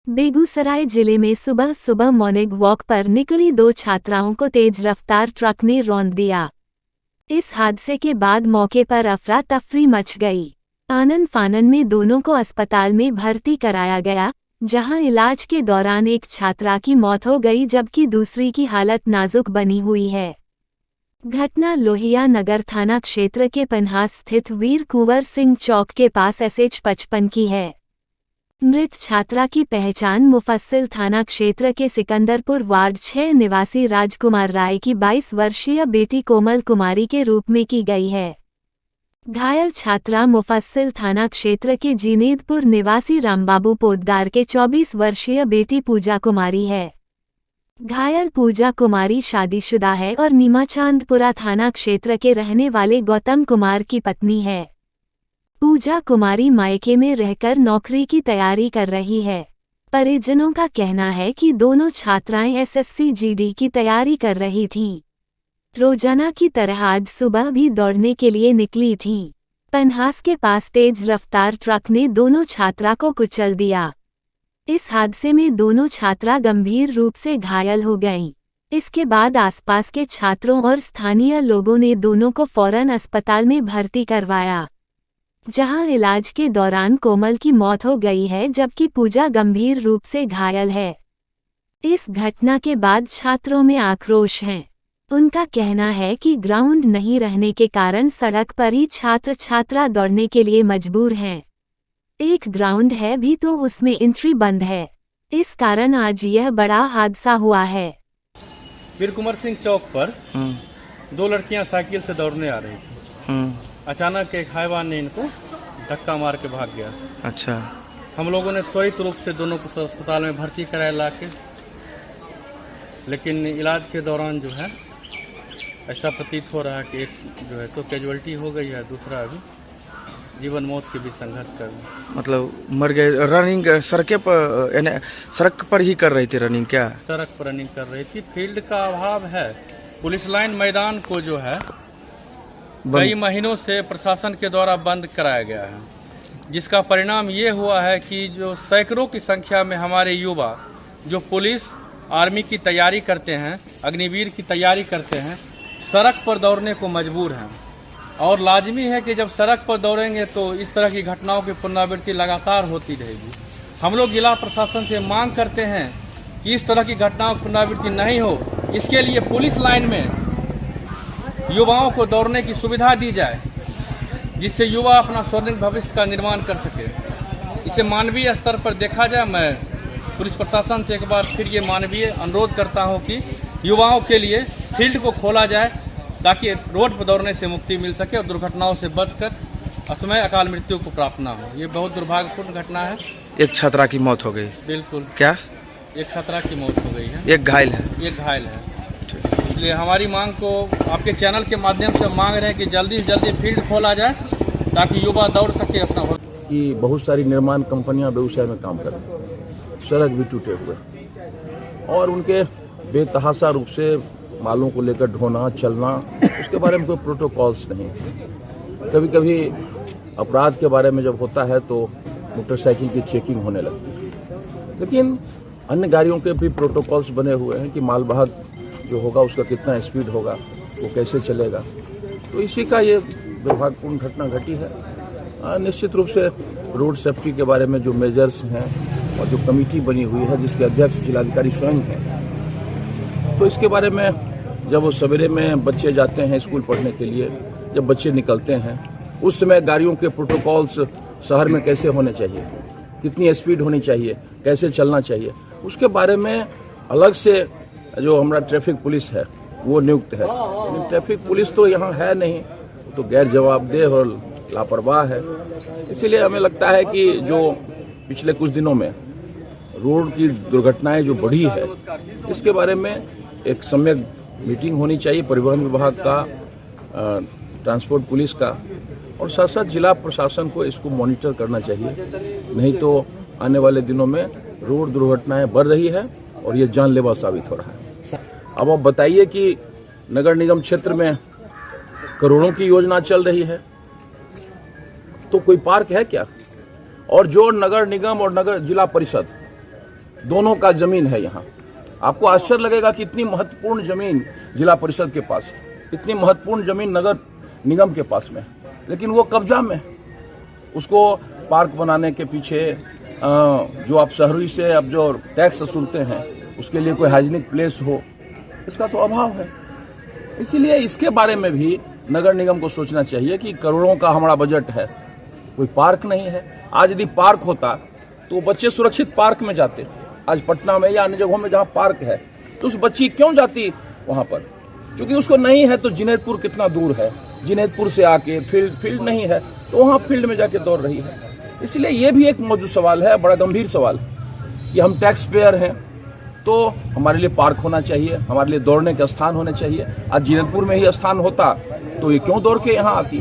बेगूसराय जिले में सुबह सुबह मॉर्निंग वॉक पर निकली दो छात्राओं को तेज रफ्तार ट्रक ने रौंद दिया। इस हादसे के बाद मौके पर अफरा तफरी मच गई। आनन फानन में दोनों को अस्पताल में भर्ती कराया गया, जहां इलाज के दौरान एक छात्रा की मौत हो गई जबकि दूसरी की हालत नाजुक बनी हुई है। घटना लोहिया नगर थाना क्षेत्र के पन्हास स्थित वीर कुंवर सिंह चौक के पास SH-55 की है। मृत छात्रा की पहचान मुफस्सिल थाना क्षेत्र के सिकंदरपुर वार्ड 6 निवासी राजकुमार राय की 22 वर्षीय बेटी कोमल कुमारी के रूप में की गई है। घायल छात्रा मुफस्सिल थाना क्षेत्र के जीनेदपुर निवासी रामबाबू पोद्दार के 24 वर्षीय बेटी पूजा कुमारी है। घायल पूजा कुमारी शादीशुदा है और नीमाचांदपुरा थाना क्षेत्र के रहने वाले गौतम कुमार की पत्नी है। पूजा कुमारी मायके में रहकर नौकरी की तैयारी कर रही है। परिजनों का कहना है कि दोनों छात्राएं SSC GD की तैयारी कर रही थीं। रोजाना की तरह आज सुबह भी दौड़ने के लिए निकली थीं। पन्हास के पास तेज रफ्तार ट्रक ने दोनों छात्रा को कुचल दिया। इस हादसे में दोनों छात्रा गंभीर रूप से घायल हो गईं। इसके बाद आसपास के छात्रों और स्थानीय लोगों ने दोनों को फौरन अस्पताल में भर्ती करवाया, जहां इलाज के दौरान कोमल की मौत हो गई है जबकि पूजा गंभीर रूप से घायल है। इस घटना के बाद छात्रों में आक्रोश है। उनका कहना है कि ग्राउंड नहीं रहने के कारण सड़क पर ही छात्र छात्रा दौड़ने के लिए मजबूर हैं। एक ग्राउंड है भी तो उसमें एंट्री बंद है। इस कारण आज यह बड़ा हादसा हुआ है। वीर कुंवर सिंह चौक पर दो लड़कियां साइकिल से दौड़ने आ रही थी। अचानक एक हाईवा ने इनको धक्का मार के भाग गया। अच्छा। हम लोगों ने त्वरित रूप से दोनों को अस्पताल में भर्ती कराया लाके, लेकिन इलाज के दौरान जो है ऐसा प्रतीत हो रहा है कि एक जो है तो कैजुअल्टी हो गई है, दूसरा अभी जीवन मौत के बीच संघर्ष कर रहे हैं। मतलब मर गए। रनिंग सड़क पर ही कर रही थी रनिंग? क्या सड़क पर रनिंग कर रही थी। फील्ड का अभाव है। पुलिस लाइन मैदान को जो है कई महीनों से प्रशासन के द्वारा बंद कराया गया है, जिसका परिणाम ये हुआ है कि जो सैकड़ों की संख्या में हमारे युवा जो पुलिस आर्मी की तैयारी करते हैं, अग्निवीर की तैयारी करते हैं, सड़क पर दौड़ने को मजबूर हैं। और लाजमी है कि जब सड़क पर दौड़ेंगे तो इस तरह की घटनाओं की पुनरावृत्ति लगातार होती रहेगी। हम लोग जिला प्रशासन से मांग करते हैं कि इस तरह की घटनाओं की पुनरावृत्ति नहीं हो। इसके लिए पुलिस लाइन में युवाओं को दौड़ने की सुविधा दी जाए, जिससे युवा अपना स्वर्णिम भविष्य का निर्माण कर सके। इसे मानवीय स्तर पर देखा जाए। मैं पुलिस प्रशासन से एक बार फिर ये मानवीय अनुरोध करता हूं कि युवाओं के लिए फील्ड को खोला जाए ताकि रोड पर दौड़ने से मुक्ति मिल सके और दुर्घटनाओं से बचकर असमय अकाल मृत्यु को प्राप्त ना हो। ये बहुत दुर्भाग्यपूर्ण घटना है। एक छात्रा की मौत हो गई? बिल्कुल। क्या? एक छात्रा की मौत हो गई है। एक घायल है? एक घायल है। इसलिए हमारी मांग को आपके चैनल के माध्यम से मांग रहे हैं कि जल्दी से जल्दी फील्ड खोला जाए ताकि युवा दौड़ सके अपना। कि बहुत सारी निर्माण कंपनियां बेगूसराय में काम कर रही हैं, सड़क भी टूटे हुए और उनके बेतहाशा रूप से मालों को लेकर ढोना चलना, उसके बारे में कोई प्रोटोकॉल्स नहीं। कभी कभी अपराध के बारे में जब होता है तो मोटरसाइकिल की चेकिंग होने लगती है, लेकिन अन्य गाड़ियों के भी प्रोटोकॉल्स बने हुए हैं कि मालवाहक जो होगा उसका कितना स्पीड होगा, वो कैसे चलेगा। तो इसी का ये दुर्भाग्यपूर्ण घटना घटी है। निश्चित रूप से रोड सेफ्टी के बारे में जो मेजर्स हैं और जो कमेटी बनी हुई है जिसके अध्यक्ष जिलाधिकारी स्वयं हैं, तो इसके बारे में जब वो सवेरे में बच्चे जाते हैं स्कूल पढ़ने के लिए, जब बच्चे निकलते हैं उस समय गाड़ियों के प्रोटोकॉल्स शहर में कैसे होने चाहिए, कितनी स्पीड होनी चाहिए, कैसे चलना चाहिए, उसके बारे में अलग से जो हमारा ट्रैफिक पुलिस है वो नियुक्त है। ट्रैफिक पुलिस तो यहाँ है नहीं, तो गैर जवाबदेह और लापरवाह है। इसीलिए हमें लगता है कि जो पिछले कुछ दिनों में रोड की दुर्घटनाएं जो बढ़ी है, इसके बारे में एक सम्यक मीटिंग होनी चाहिए परिवहन विभाग का, ट्रांसपोर्ट पुलिस का, और साथ साथ जिला प्रशासन को इसको मॉनिटर करना चाहिए। नहीं तो आने वाले दिनों में रोड दुर्घटनाएं बढ़ रही है और ये जानलेवा साबित हो रहा है। अब आप बताइए कि नगर निगम क्षेत्र में करोड़ों की योजना चल रही है, तो कोई पार्क है क्या? और जो नगर निगम और नगर जिला परिषद दोनों का जमीन है यहाँ। आपको आश्चर्य लगेगा कि इतनी महत्वपूर्ण जमीन जिला परिषद के पास है, इतनी महत्वपूर्ण जमीन नगर निगम के पास में है, लेकिन वो कब्जा में है। उसको पार्क बनाने के पीछे जो आप शहरी से अब जो टैक्स वसूलते हैं उसके लिए कोई हाइजीनिक प्लेस हो, इसका तो अभाव है। इसीलिए इसके बारे में भी नगर निगम को सोचना चाहिए कि करोड़ों का हमारा बजट है, कोई पार्क नहीं है। आज यदि पार्क होता तो बच्चे सुरक्षित पार्क में जाते। आज पटना में या अन्य जगहों में जहाँ पार्क है तो उस बच्ची क्यों जाती वहाँ पर? क्योंकि उसको नहीं है। तो जिनेतपुर कितना दूर है, जिनेतपुर से आके फील्ड नहीं है तो वहाँ फील्ड में जाके दौड़ रही है। इसलिए ये भी एक मौजूद सवाल है, बड़ा गंभीर सवाल कि हम टैक्स पेयर हैं तो हमारे लिए पार्क होना चाहिए, हमारे लिए दौड़ने के स्थान होने चाहिए। आज जिनेतपुर में ही स्थान होता तो ये क्यों दौड़ के यहाँ आती?